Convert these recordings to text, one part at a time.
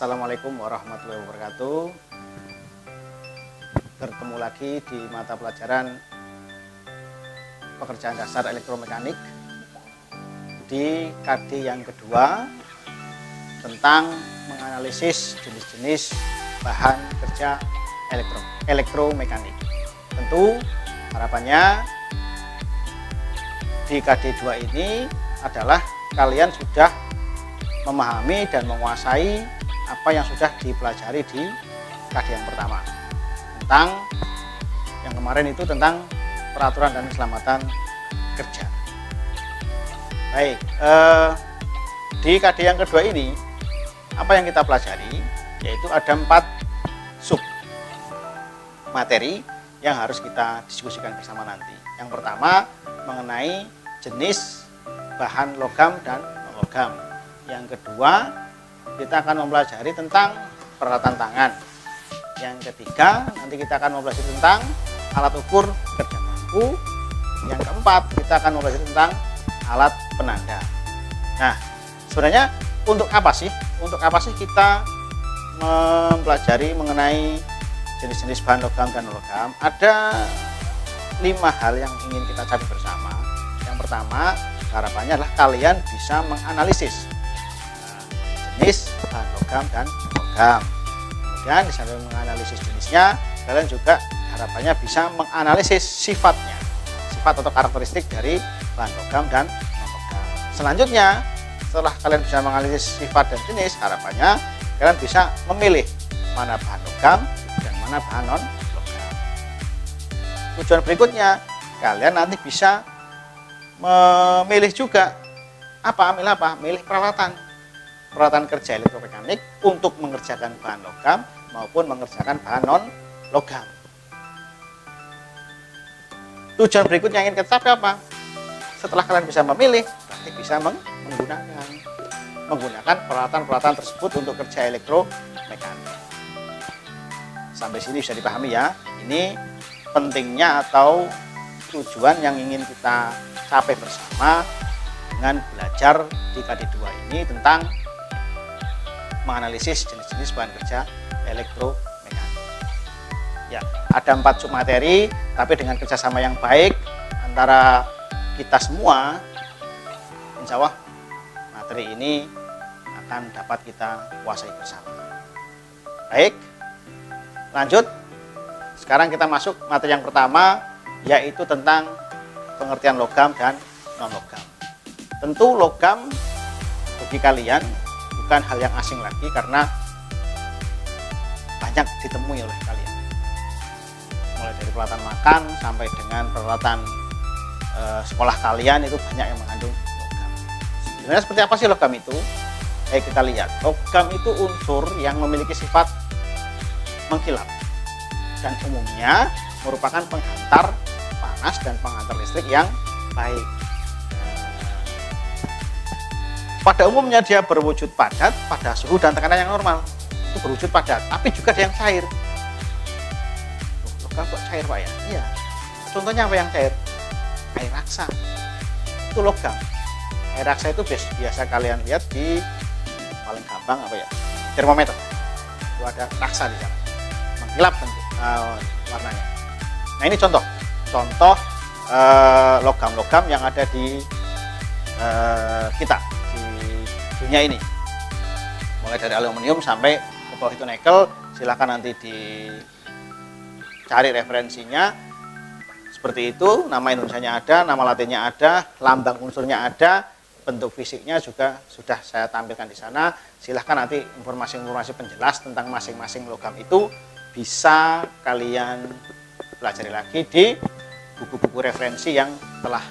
Assalamualaikum warahmatullahi wabarakatuh. Bertemu lagi di mata pelajaran pekerjaan dasar elektromekanik di KD yang kedua tentang menganalisis jenis-jenis bahan kerja elektromekanik. Tentu harapannya di KD 2 ini adalah kalian sudah memahami dan menguasai apa yang sudah dipelajari di KD yang pertama tentang yang kemarin itu tentang peraturan dan keselamatan kerja. Baik, di KD yang kedua ini apa yang kita pelajari, yaitu ada 4 sub materi yang harus kita diskusikan bersama nanti. Yang pertama mengenai jenis bahan logam dan non-logam. Yang kedua, kita akan mempelajari tentang peralatan tangan. Yang ketiga, nanti kita akan mempelajari tentang alat ukur kerja bangku. Yang keempat, kita akan mempelajari tentang alat penanda. Nah, sebenarnya untuk apa sih? Untuk apa sih kita mempelajari mengenai jenis-jenis bahan logam dan non-logam? Ada 5 hal yang ingin kita cari bersama. Yang pertama, harapannya adalah kalian bisa menganalisis jenis bahan logam dan logam. Kemudian di samping menganalisis jenisnya, kalian juga harapannya bisa menganalisis sifatnya, sifat atau karakteristik dari bahan logam dan non-logam. Selanjutnya, setelah kalian bisa menganalisis sifat dan jenis, harapannya kalian bisa memilih mana bahan logam dan mana bahan non-logam. Tujuan berikutnya, kalian nanti bisa memilih juga milih peralatan kerja elektromekanik untuk mengerjakan bahan logam maupun mengerjakan bahan non logam. Tujuan berikutnya yang ingin kita capai apa? Setelah kalian bisa memilih, berarti bisa menggunakan peralatan-peralatan tersebut untuk kerja elektromekanik. Sampai sini bisa dipahami ya. Ini pentingnya atau tujuan yang ingin kita capai bersama dengan belajar di KD 2 ini tentang menganalisis jenis-jenis bahan kerja elektromekanik. Ya, ada 4 sub materi, tapi dengan kerjasama yang baik antara kita semua, insya Allah materi ini akan dapat kita kuasai bersama. Baik, lanjut. Sekarang kita masuk materi yang pertama, yaitu tentang pengertian logam dan non-logam. Tentu logam bagi kalian bukan hal yang asing lagi karena banyak ditemui oleh kalian. Mulai dari peralatan makan sampai dengan peralatan sekolah kalian itu banyak yang mengandung logam. Sebenarnya seperti apa sih logam itu? Ayo kita lihat. Logam itu unsur yang memiliki sifat mengkilap dan umumnya merupakan penghantar panas dan penghantar listrik yang baik. Pada umumnya dia berwujud padat pada suhu dan tekanan yang normal. Itu berwujud padat, tapi juga ada yang cair. Logam kok cair Pak ya? Iya. Contohnya apa yang cair? Air raksa. Itu logam. Air raksa itu biasa kalian lihat di paling gampang apa ya? Termometer. Itu ada raksa di sana. Mengkilap tentu warnanya. Nah, ini contoh logam-logam yang ada di kita di dunia ini, mulai dari aluminium sampai ke bawah itu nikel. Silahkan nanti dicari referensinya seperti itu. Nama Indonesianya ada, nama latinnya ada, lambang unsurnya ada, bentuk fisiknya juga sudah saya tampilkan di sana. Silahkan nanti informasi-informasi penjelas tentang masing-masing logam itu bisa kalian pelajari lagi di buku-buku referensi yang telah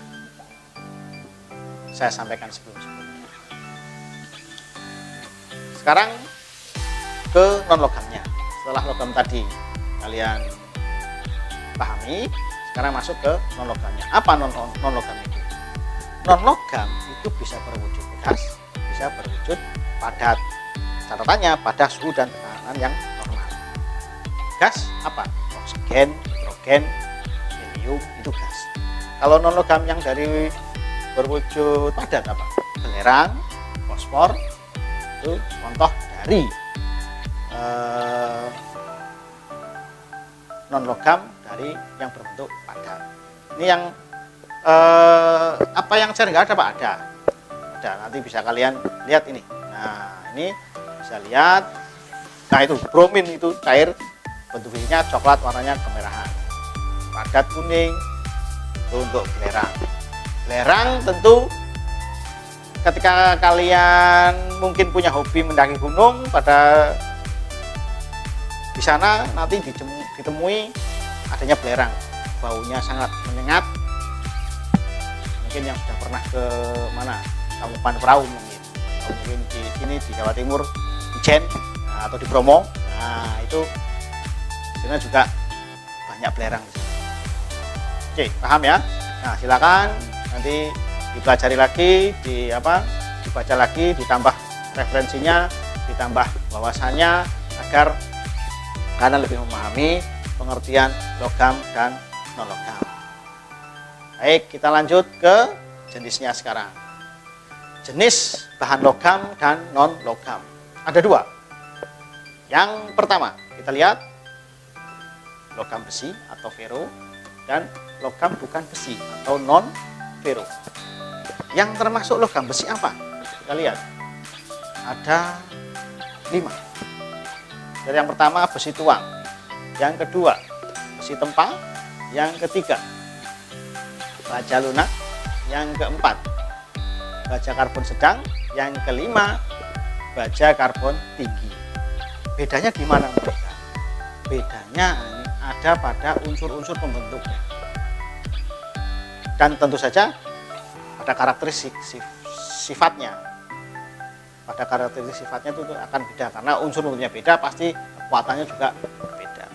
saya sampaikan sebelum-sebelumnya. Sekarang ke non-logamnya. Setelah logam tadi kalian pahami, sekarang masuk ke non-logamnya. Apa non-logam itu? Non-logam itu bisa berwujud gas, bisa berwujud padat. Catatannya pada suhu dan tekanan yang normal. Gas apa? Oksigen, hidrogen, helium, itu gas. Kalau non-logam yang dari berwujud padat apa? Belerang, fosfor, itu contoh dari non logam dari yang berbentuk padat. Ini yang apa yang cair nggak ada Pak? Ada. Nanti bisa kalian lihat ini. Nah ini bisa lihat. Nah itu bromin, itu cair, bentuk fisiknya coklat, warnanya kemerahan. Padat kuning itu untuk belerang. Belerang tentu ketika kalian mungkin punya hobi mendaki gunung, pada di sana nanti ditemui adanya belerang, baunya sangat menyengat. Mungkin yang sudah pernah ke mana, Kabupaten Perahu mungkin di sini di Jawa Timur, di Jen, atau di Bromo, nah itu di sana juga banyak belerang. Oke, paham ya? Nah silakan nanti dipelajari lagi, dibaca lagi, ditambah referensinya, ditambah wawasannya, agar kalian lebih memahami pengertian logam dan non logam. Baik, kita lanjut ke jenisnya sekarang. Jenis bahan logam dan non logam ada dua. Yang pertama kita lihat logam besi atau fero, dan logam bukan besi atau non fero. Yang termasuk logam besi apa? Kita lihat ada 5. Dari yang pertama besi tuang, yang kedua besi tempa, yang ketiga baja lunak, yang keempat baja karbon sedang, yang kelima baja karbon tinggi. Bedanya di mana mereka? Bedanya ada pada unsur-unsur pembentuknya, dan tentu saja pada karakteristik sifatnya. Pada karakteristik sifatnya itu akan beda, karena unsur-unsurnya beda, pasti kekuatannya juga beda.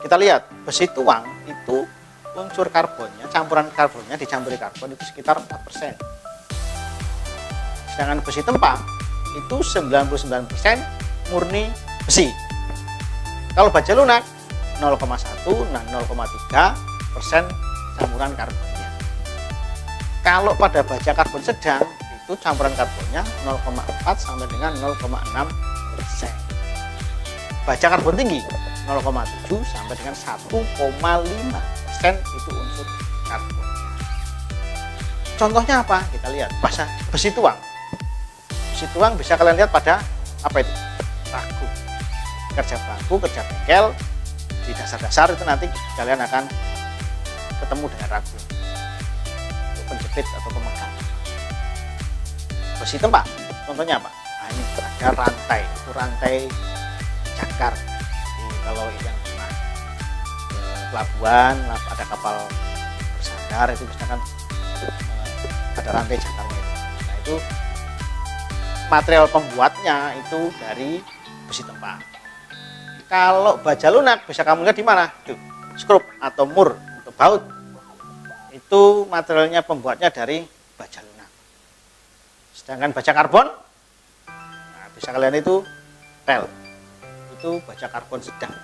Kita lihat besi tuang itu unsur karbonnya, campuran karbonnya dicampuri karbon itu sekitar 4%. Sedangkan besi tempa itu 99% murni besi. Kalau baja lunak 0,1 dan 0,3% campuran karbonnya. Kalau pada baja karbon sedang itu campuran karbonnya 0,4 sampai dengan 0,6%. Baja karbon tinggi 0,7 sampai dengan 1,5% itu unsur karbonnya. Contohnya apa? Kita lihat besi tuang. Besi tuang bisa kalian lihat pada apa itu? Ragu. Kerja bangku, kerja bengkel, di dasar-dasar itu nanti kalian akan ketemu dengan ragu untuk penjepit atau pemegang. Besi tempa, contohnya apa? Nah, ini ada rantai, itu rantai jangkar. Jadi kalau yang pernah ke pelabuhan, ada kapal bersandar, itu misalkan ada rantai jangkarnya. Nah itu material pembuatnya itu dari besi tempa. Kalau baja lunak bisa kamu lihat di mana? Tuh, skrup atau mur untuk baut. Itu materialnya pembuatnya dari baja lunak. Sedangkan baja karbon, nah, bisa kalian itu rel. Itu baja karbon sedang.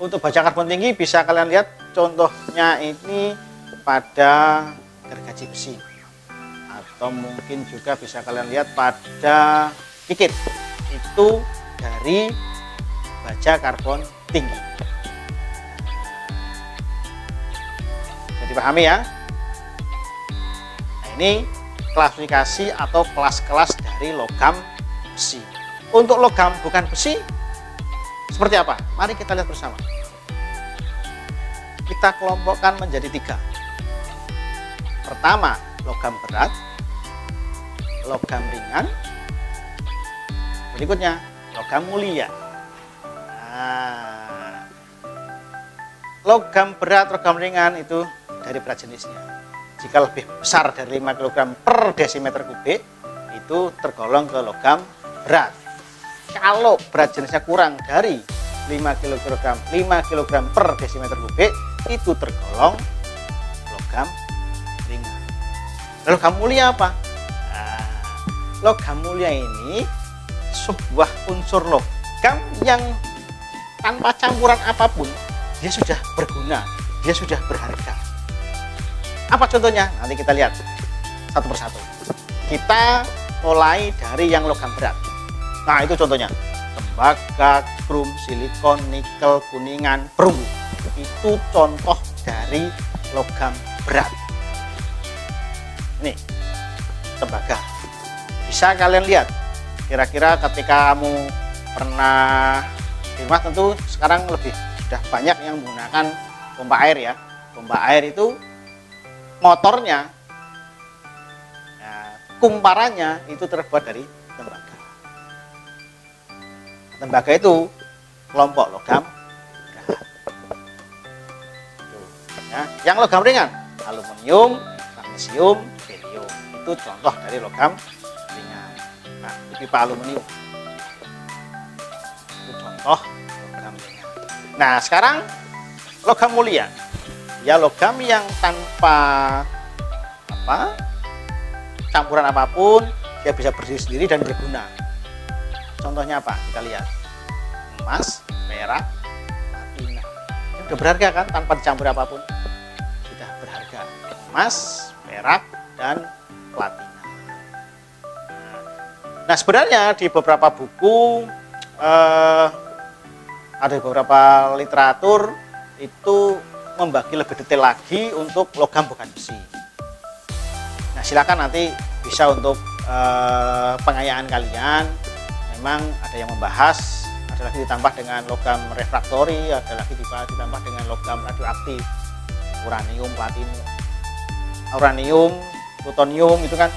Untuk baja karbon tinggi bisa kalian lihat contohnya ini pada gergaji besi. Atau mungkin juga bisa kalian lihat pada kikit. Itu dari baja karbon tinggi. Jadi pahami ya. Nah, ini klasifikasi atau kelas-kelas dari logam besi. Untuk logam bukan besi seperti apa? Mari kita lihat bersama. Kita kelompokkan menjadi 3. Pertama, logam berat, logam ringan, berikutnya logam mulia. Nah, logam berat, logam ringan itu dari berat jenisnya. Jika lebih besar dari 5 kg per desimeter kubik, itu tergolong ke logam berat. Kalau berat jenisnya kurang dari 5 kg per desimeter kubik, itu tergolong logam ringan. Logam mulia apa? Nah, logam mulia ini sebuah unsur logam yang tanpa campuran apapun dia sudah berguna, dia sudah berharga. Apa contohnya? Nanti kita lihat satu persatu. Kita mulai dari yang logam berat. Nah itu contohnya tembaga, krom, silikon, nikel, kuningan, perunggu. Itu contoh dari logam berat. Ini tembaga. Bisa kalian lihat, kira-kira ketika kamu pernah di rumah, tentu sekarang sudah banyak yang menggunakan pompa air ya. Pompa air itu motornya, ya, kumparannya itu terbuat dari tembaga. Tembaga itu kelompok logam berat. Ya, yang logam ringan, aluminium, magnesium, berium, itu contoh dari logam ringan. Nah, pipa aluminium itu contoh logam ringan. Nah, sekarang logam mulia, ya logam yang tanpa campuran apapun, dia bisa berdiri sendiri dan berguna. Contohnya apa? Kita lihat, emas, perak, platina. Ini udah berharga kan, tanpa dicampur apapun, sudah berharga. Emas, perak, dan platina. Nah, sebenarnya di beberapa buku, ada beberapa literatur itu membagi lebih detail lagi untuk logam bukan besi. Nah, silakan nanti bisa untuk pengayaan kalian. Memang ada yang membahas, ada lagi ditambah dengan logam refraktori, ada lagi ditambah dengan logam radioaktif, uranium, platinum, uranium, plutonium, itu kan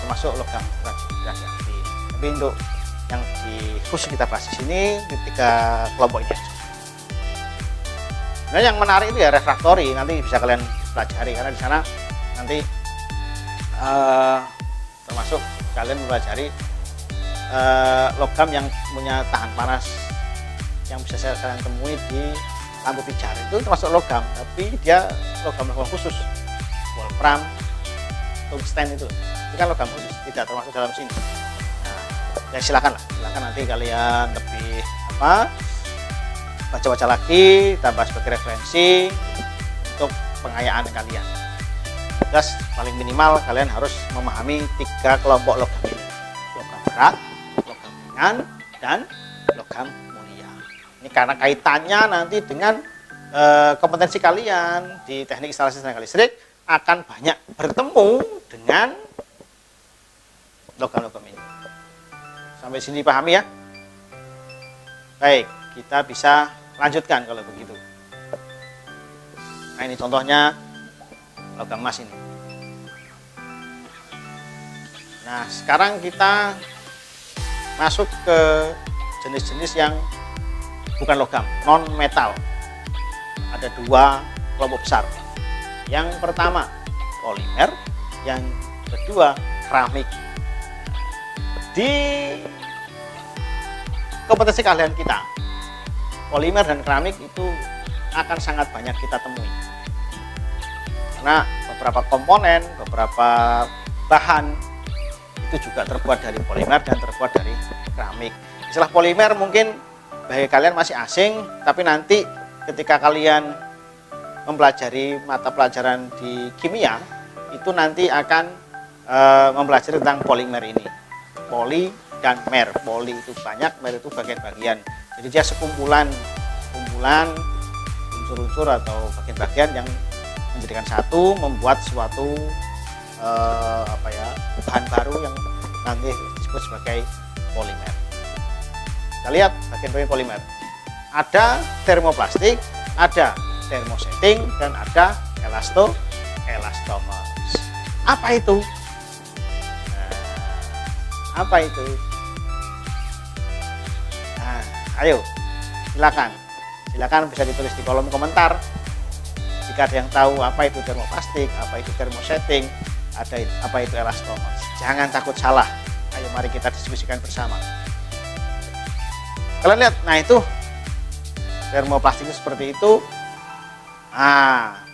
termasuk logam radioaktif. Tapi untuk yang khusus kita bahas di sini, di 3 kelompok ini. Nah, yang menarik itu ya refraktori, nanti bisa kalian pelajari karena di sana nanti termasuk kalian mempelajari logam yang punya tahan panas yang bisa kalian temui di lampu pijar, itu termasuk logam, tapi dia logam khusus, wolfram, tungsten, itu kan logam khusus, tidak termasuk dalam sini. Nah, ya silakan nanti kalian lebih baca-baca lagi, tambah sebagai referensi untuk pengayaan kalian. Terus paling minimal kalian harus memahami 3 kelompok logam ini: logam berat, logam ringan, dan logam mulia. Ini karena kaitannya nanti dengan kompetensi kalian di teknik instalasi tenaga listrik akan banyak bertemu dengan logam-logam ini. Sampai sini pahami ya? Baik, kita bisa lanjutkan kalau begitu. Nah, ini contohnya logam emas ini. Nah, sekarang kita masuk ke jenis-jenis yang bukan logam, non metal. Ada 2 kelompok besar. Yang pertama polimer, yang kedua keramik. Di kompetensi kalian kita, polimer dan keramik itu akan sangat banyak kita temui. Karena beberapa komponen, beberapa bahan itu juga terbuat dari polimer dan terbuat dari keramik. Istilah polimer mungkin bagi kalian masih asing, tapi nanti ketika kalian mempelajari mata pelajaran di kimia, itu nanti akan mempelajari tentang polimer ini. Poli dan mer. Poli itu banyak, mer itu bagian-bagian. Jadi dia sekumpulan unsur-unsur atau bagian-bagian yang menjadikan satu, membuat suatu bahan baru yang nanti disebut sebagai polimer. Kita lihat bagian-bagian polimer. Ada termoplastik, ada thermosetting, dan ada elastomers. Apa itu? Apa itu? Nah, ayo, silakan bisa ditulis di kolom komentar jika ada yang tahu apa itu termoplastik, apa itu thermosetting, apa itu elastomers. Jangan takut salah. Ayo mari kita diskusikan bersama. Kalian lihat, nah itu termoplastik itu seperti itu.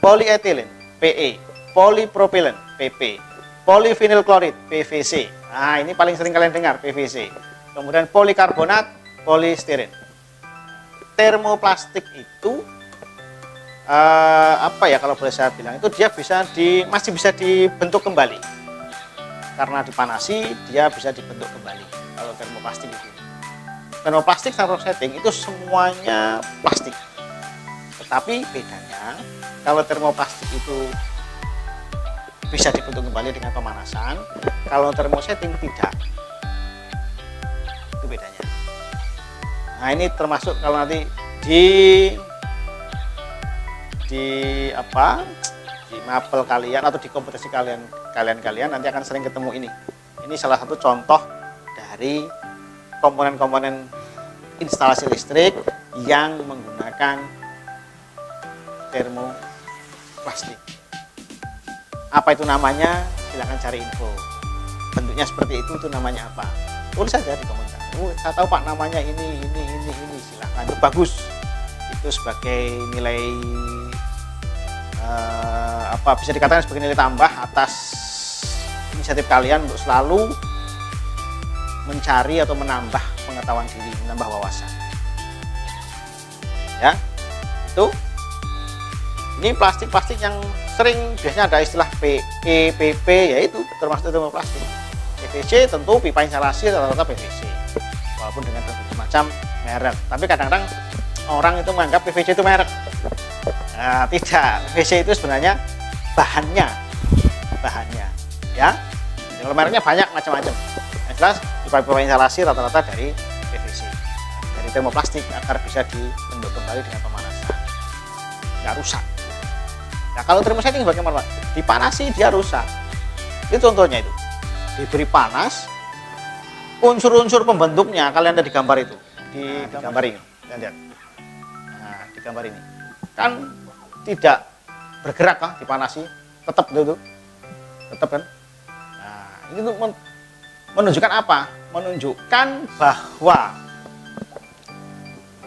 Polyethylene, PE, polypropylen, PP, polyvinyl chloride, PVC. Nah, ini paling sering kalian dengar, PVC. Kemudian polikarbonat, polistiren. Termoplastik itu kalau boleh saya bilang, itu dia masih bisa dibentuk kembali. Karena dipanasi, dia bisa dibentuk kembali kalau termoplastik itu. termoplastik sama termosetting itu semuanya plastik. Tetapi bedanya kalau termoplastik itu bisa dibentuk kembali dengan pemanasan, kalau termosetting tidak. Itu bedanya. Nah, ini termasuk kalau nanti di mapel kalian atau di kompetisi kalian nanti akan sering ketemu ini. Ini salah satu contoh dari komponen-komponen instalasi listrik yang menggunakan termoplastik. Apa itu namanya? Silahkan cari info. Bentuknya seperti itu namanya apa? Tulis saja di komentar. Saya tahu Pak namanya ini. Silahkan, itu bagus. Itu sebagai nilai bisa dikatakan sebagai nilai tambah atas inisiatif kalian untuk selalu mencari atau menambah pengetahuan diri, menambah wawasan. Ya, itu. Ini plastik-plastik yang sering biasanya ada istilah PEPP, yaitu termasuk termoplastik. PVC tentu pipa instalasi rata-rata PVC, walaupun dengan berbagai macam merek. Tapi kadang-kadang orang itu menganggap PVC itu merek. Nah, tidak. PVC itu sebenarnya bahannya, ya. Kalau mereknya banyak macam-macam. Yang jelas pipa-pipa instalasi rata-rata dari PVC, dari termoplastik agar bisa dibentuk kembali dengan pemanasan, nggak rusak. Nah, kalau termosetting bagaimana? Dipanasi dia rusak. Itu contohnya itu. Diberi panas, unsur-unsur pembentuknya kalian ada di gambar itu, di gambar ini. Kalian lihat. Nah, di gambar ini kan tidak bergerak kan, dipanasi, tetap itu, tetap kan. Nah, ini untuk menunjukkan apa? Menunjukkan bahwa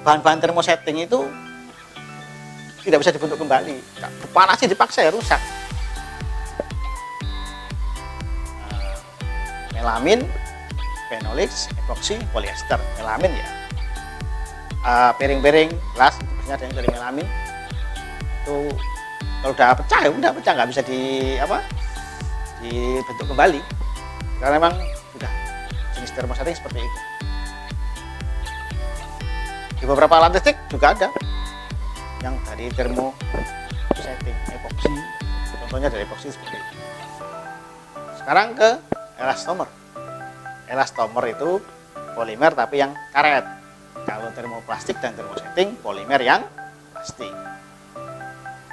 bahan-bahan termosetting itu tidak bisa dibentuk kembali. Panasnya dipaksa ya rusak. Melamin, phenolix, epoksi, polyester. Melamin ya. Piring-piring, gelas, biasanya ada yang dari melamin. Itu kalau udah pecah ya udah pecah, nggak bisa dibentuk kembali. Karena memang sudah jenis termosetting seperti itu. Di beberapa alat listrik juga ada yang dari termosetting, epoksi, contohnya dari epoksi seperti itu. Sekarang ke elastomer. Elastomer itu polimer tapi yang karet. Kalau termoplastik dan termosetting polimer yang plastik.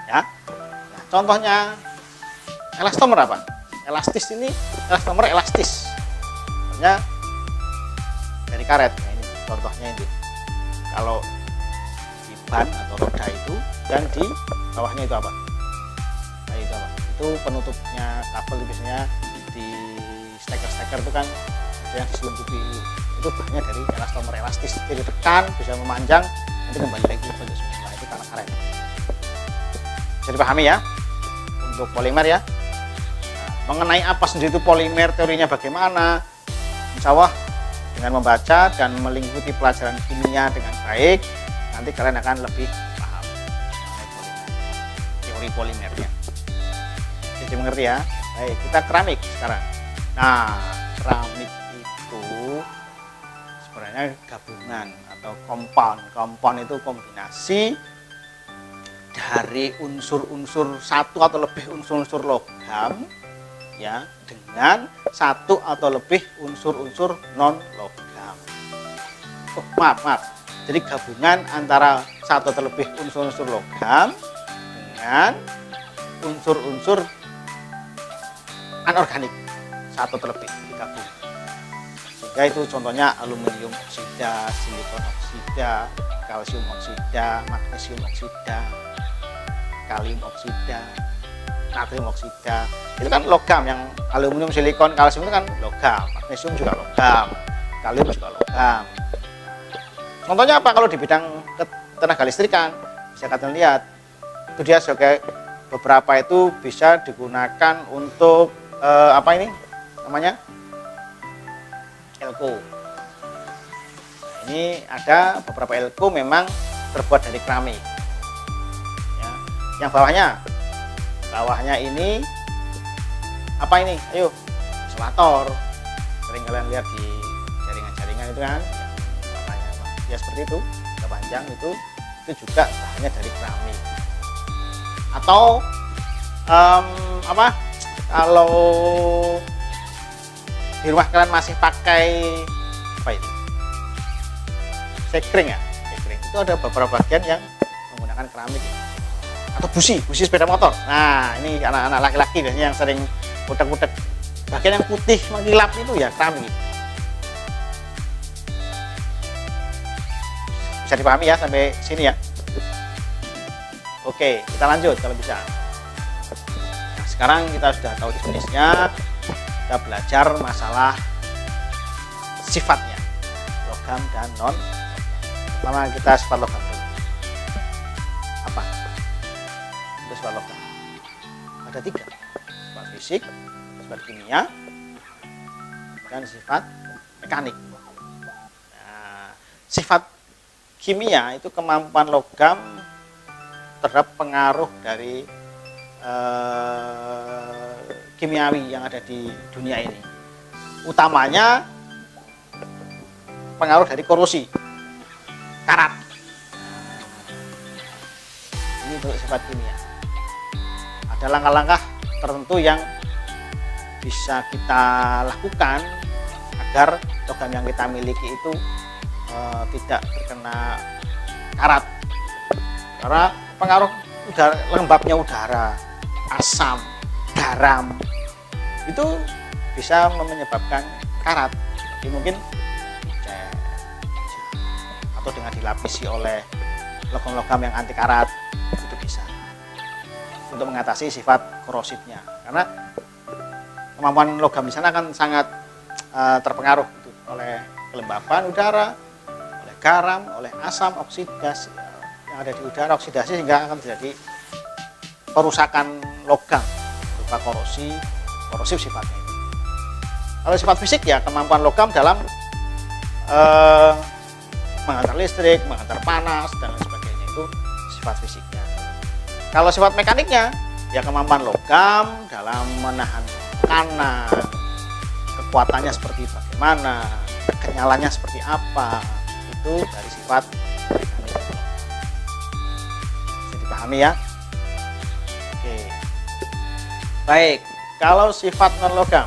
Ya. Nah, contohnya elastomer apa? Elastis ini, elastomer elastis. Contohnya dari karet. Nah, ini contohnya ini. Kalau ban atau roda itu, dan di bawahnya itu apa? Nah, itu apa? Itu penutupnya kabel biasanya di steker itu kan ada yang diselungkupi, itu bahannya dari elastomer elastis, jadi tekan bisa memanjang nanti kembali lagi ke bentuk semula. Itu karena karet. Bisa dipahami ya untuk polimer ya. Nah, mengenai apa sendiri itu polimer, teorinya bagaimana, insya Allah dengan membaca dan mengikuti pelajaran kimia dengan baik nanti kalian akan lebih paham teori polimernya. Jadi mengerti ya. Baik, kita keramik sekarang. Nah, keramik itu sebenarnya gabungan atau compound. Compound itu kombinasi dari unsur-unsur satu atau lebih unsur-unsur logam ya dengan satu atau lebih unsur-unsur non logam. Oh, maaf. Jadi gabungan antara satu atau lebih unsur-unsur logam dengan unsur-unsur anorganik satu atau lebih digabung. Sehingga itu contohnya aluminium oksida, silikon oksida, kalsium oksida, magnesium oksida, kalium oksida, natrium oksida. Itu kan logam, yang aluminium, silikon, kalsium itu kan logam, magnesium juga logam, kalium juga logam. Contohnya apa kalau di bidang tenaga listrikan? Bisa kalian lihat, itu dia sebagai beberapa itu bisa digunakan untuk apa ini namanya? Elko. Ini ada beberapa elko memang terbuat dari keramik. Ya. Yang bawahnya ini apa ini? Ayo, isolator. Sering kalian lihat di jaringan-jaringan itu kan, warnanya ya seperti itu, agak panjang itu juga bahannya dari keramik. Atau kalau di rumah kalian masih pakai apa itu, sekring ya, sekring itu ada beberapa bagian yang menggunakan keramik atau busi sepeda motor. Nah ini anak-anak laki-laki biasanya yang sering utek-utek, bagian yang putih mengkilap itu ya keramik. Bisa dipahami ya sampai sini ya. Oke, kita lanjut kalau bisa. Nah, sekarang kita sudah tahu jenisnya, kita belajar masalah sifatnya, logam dan non. Pertama kita sifat logam dulu. Apa itu sifat logam? Ada 3, sifat fisik, sifat kimia, dan sifat mekanik. Nah, sifat kimia itu kemampuan logam terhadap pengaruh dari kimiawi yang ada di dunia ini, utamanya pengaruh dari korosi, karat. Ini untuk sifat kimia. Ada langkah-langkah tertentu yang bisa kita lakukan agar logam yang kita miliki itu tidak terkena karat, karena pengaruh udara, lembabnya udara, asam, garam itu bisa menyebabkan karat. Jadi mungkin atau dengan dilapisi oleh logam-logam yang anti karat itu bisa untuk mengatasi sifat korosifnya, karena kemampuan logam di sana akan sangat terpengaruh oleh kelembapan udara, oleh garam, oleh asam, oksidasi yang ada di udara, oksidasi, sehingga akan terjadi perusakan logam berupa korosif sifatnya. Kalau sifat fisik ya kemampuan logam dalam menghantar listrik, menghantar panas dan lain sebagainya, itu sifat fisiknya. Kalau sifat mekaniknya ya kemampuan logam dalam menahan tekanan, kekuatannya seperti bagaimana, kenyalannya seperti apa, itu dari sifat mekanik. Bisa dipahami ya? Oke. Baik, kalau sifat non logam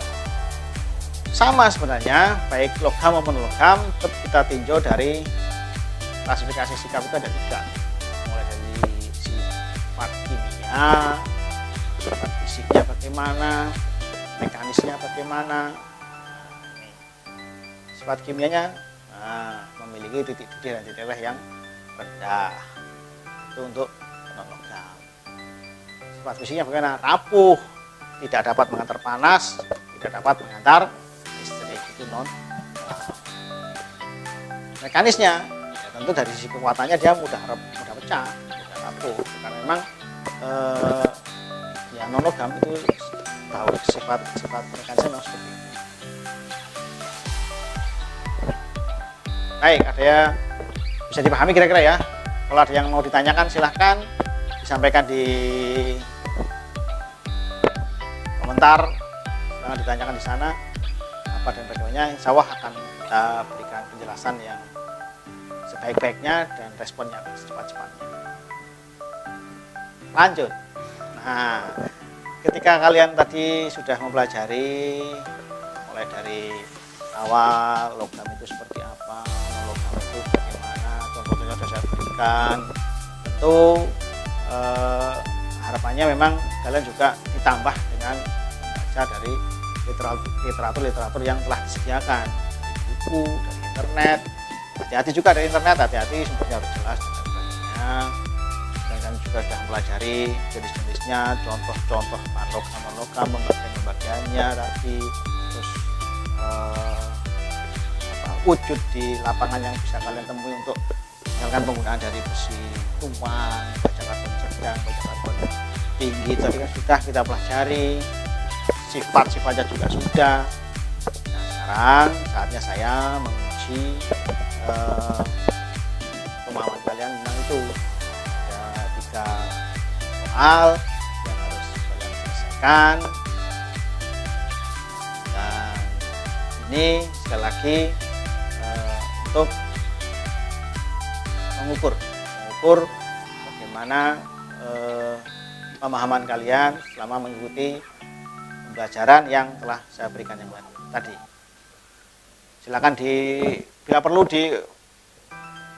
sama sebenarnya, baik logam maupun logam tetap kita tinjau dari klasifikasi sikap itu ada 3, mulai dari sifat kimia, sifat fisiknya bagaimana, mekanisnya bagaimana. Sifat kimianya memiliki titik-titik dan titik yang rendah, itu untuk non logam. Sifat fisiknya bagaimana? Rapuh, tidak dapat mengantar panas, tidak dapat mengantar listrik, itu non logam. Mekanisnya ya tentu dari sisi kekuatannya dia mudah pecah, mudah rapuh, karena memang ya non logam itu tahu sifat mekanisnya memang seperti itu. Baik, ada ya, bisa dipahami kira-kira ya. Kalau ada yang mau ditanyakan silahkan disampaikan di komentar, jangan ditanyakan di sana apa dan bagaimana. Insya Allah akan kita berikan penjelasan yang sebaik-baiknya dan responnya secepat-cepatnya. Lanjut. Nah, ketika kalian tadi sudah mempelajari mulai dari awal logam itu seperti apa, logam itu bagaimana, contohnya sudah saya berikan, tentu harapannya memang kalian juga ditambah dengan membaca dari literatur yang telah disediakan dari buku, dari internet. Hati-hati juga dari internet, hati-hati sumbernya harus jelas dan sebagainya. Dan kalian juga sudah mempelajari jenis-jenisnya, contoh-contoh logam, pembagian-pembagiannya tadi, terus wujud di lapangan yang bisa kalian temui untuk misalkan penggunaan dari besi tumpang, baja karbon sedang, baja karbon tinggi tadi kan sudah kita pelajari, sifat-sifatnya juga sudah. Nah, sekarang saatnya saya menguji pemahaman kalian tentang itu. Ada 3 soal yang harus kalian selesaikan, dan ini sekali lagi untuk mengukur bagaimana pemahaman kalian selama mengikuti pembelajaran yang telah saya berikan yang tadi. Silakan bila perlu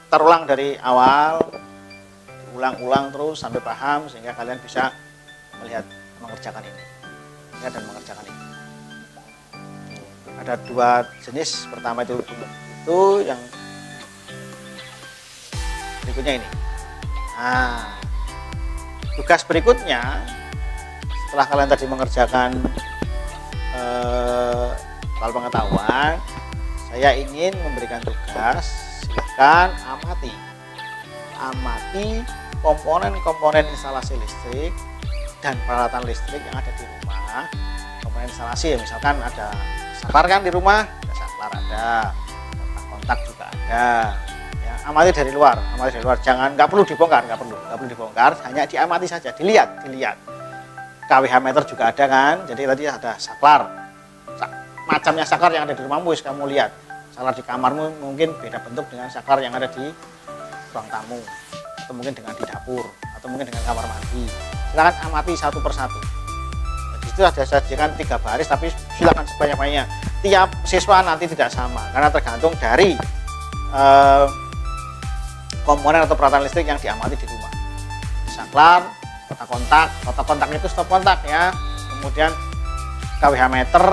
terulang dari awal, diulang-ulang terus sampai paham sehingga kalian bisa melihat mengerjakan ini, dan mengerjakan ini. Ada dua jenis, pertama itu yang berikutnya ini. Nah, tugas berikutnya setelah kalian tadi mengerjakan soal pengetahuan, saya ingin memberikan tugas. Silahkan amati komponen-komponen instalasi listrik dan peralatan listrik yang ada di rumah. Komponen instalasi, misalkan ada saklar kan di rumah, ada saklar, ada kontak juga ada. Ya, amati dari luar, jangan, nggak perlu dibongkar, hanya diamati saja, dilihat. KWH meter juga ada kan, jadi tadi ada saklar, macamnya saklar yang ada di rumahmu, kamu lihat. Saklar di kamarmu mungkin beda bentuk dengan saklar yang ada di ruang tamu, atau mungkin dengan di dapur, atau mungkin dengan kamar mandi. Silakan amati satu persatu. Di situ ada sajikan 3 baris, tapi silakan sebanyak-banyaknya. Tiap siswa nanti tidak sama, karena tergantung dari komponen atau peralatan listrik yang diamati di rumah. Saklar, kotak kontak itu stop kontak ya. Kemudian KWH meter,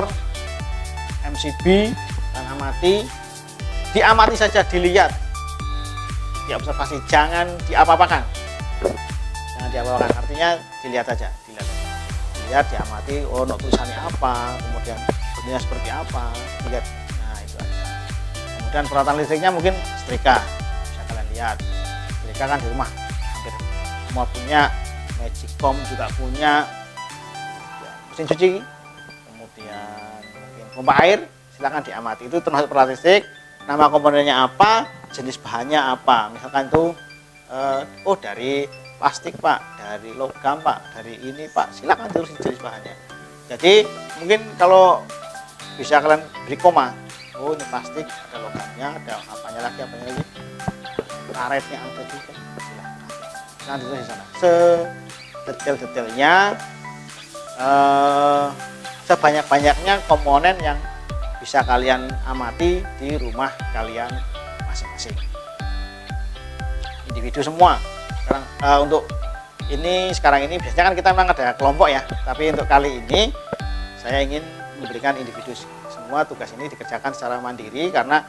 MCB, dan diamati saja, dilihat, diobservasi, jangan diapa-apakan. Artinya dilihat saja, diamati. Oh, tulisannya apa, kemudian bentuknya seperti apa, lihat. Nah, itu aja. Kemudian peralatan listriknya mungkin setrika, bisa kalian lihat. Setrika kan di rumah hampir semua punya, Magicom juga punya, mesin cuci, kemudian mungkin pompa air. Silakan diamati, itu termasuk peralatan listrik. Nama komponennya apa, jenis bahannya apa. Misalkan itu dari plastik Pak, dari logam Pak, dari ini Pak, silakan tulis jenis bahannya. Jadi mungkin kalau bisa kalian beri koma, oh ini plastik, ada logamnya, ada apanya lagi, karetnya ada juga, silakan ditulis di sana sedetail-detailnya, sebanyak-banyaknya komponen yang bisa kalian amati di rumah kalian masing-masing, individu semua. Sekarang ini biasanya kan kita memang ada kelompok ya, tapi untuk kali ini saya ingin memberikan individu semua. Tugas ini dikerjakan secara mandiri karena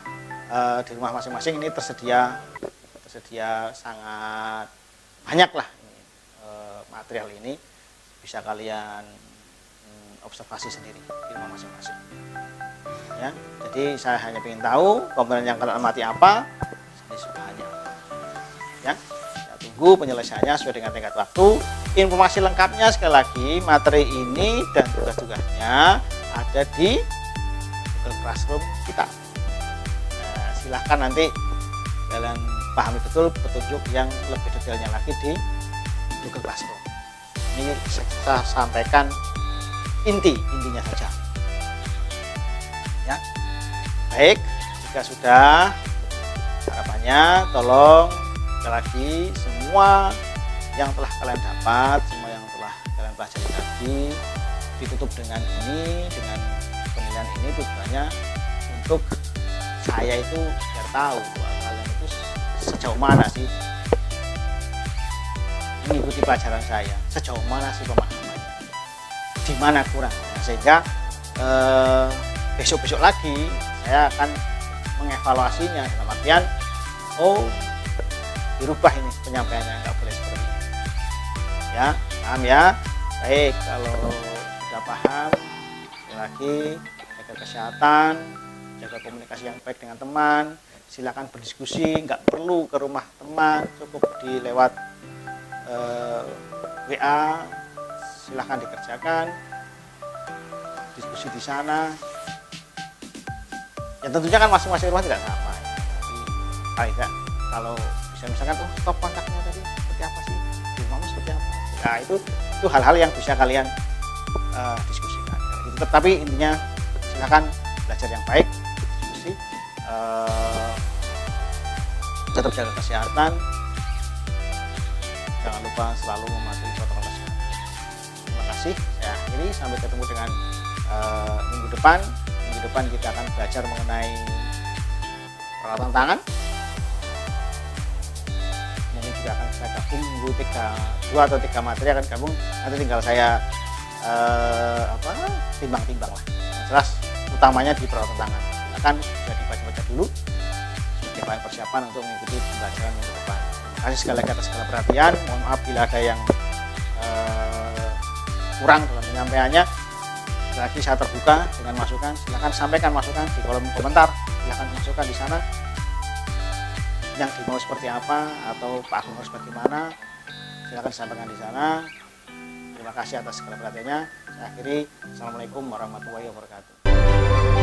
di rumah masing-masing ini tersedia sangat banyak lah material ini, bisa kalian observasi sendiri di rumah masing-masing ya. Jadi saya hanya ingin tahu komponen yang kalian amati apa, jenis bahannya ya. Saya tunggu penyelesaiannya sesuai dengan tenggat waktu. Informasi lengkapnya sekali lagi, materi ini dan tugas-tugasnya ada di Google Classroom kita. Nah, silahkan nanti kalian pahami betul petunjuk yang lebih detailnya lagi di Google Classroom. Ini saya sampaikan intinya saja ya. Baik, jika sudah, harapannya tolong sekali lagi semua yang telah kalian dapat, semua yang telah kalian pelajari tadi ditutup dengan ini, dengan penilaian ini. Tujuannya untuk saya itu biar tahu bahwa kalian itu sejauh mana sih mengikuti pelajaran saya, sejauh mana sih pemahamannya, di mana kurang, sehingga besok-besok lagi saya akan mengevaluasinya dalam artian, oh dirubah ini penyampaiannya, nggak boleh seperti ini ya. Paham ya? Baik, kalau sudah paham, sekali lagi jaga kesehatan, jaga komunikasi yang baik dengan teman. Silakan berdiskusi, nggak perlu ke rumah teman, cukup lewat WA, silahkan dikerjakan diskusi di sana. Ya tentunya kan masing-masing rumah tidak sama, tapi paling tidak kalau bisa misalkan stop kontaknya tadi seperti apa sih, di rumahmu seperti apa. Nah itu hal-hal yang bisa kalian diskusikan. Tapi intinya silahkan belajar yang baik, diskusi, tetap jaga kesehatan. jangan lupa selalu mematuhi protokol kesehatan. Terima kasih. Saya akhiri, sampai ketemu dengan minggu depan. Minggu depan kita akan belajar mengenai peralatan tangan. Mungkin juga akan saya gabung minggu 2 atau 3 materi akan gabung. Nanti tinggal saya timbang-timbang lah. Yang jelas utamanya di peralatan tangan. Silakan sudah dibaca-baca dulu sebagai bahan persiapan untuk mengikuti pembelajaran minggu depan. Terima kasih sekali lagi atas segala perhatian. Mohon maaf bila ada yang kurang dalam penyampaiannya. Lagi saya terbuka dengan masukan. Silakan sampaikan masukan di kolom komentar. Silakan masukkan di sana yang dimau seperti apa atau Pak Agung harus bagaimana. Silakan sampaikan di sana. Terima kasih atas segala perhatiannya. Saya akhiri. Assalamualaikum warahmatullahi wabarakatuh.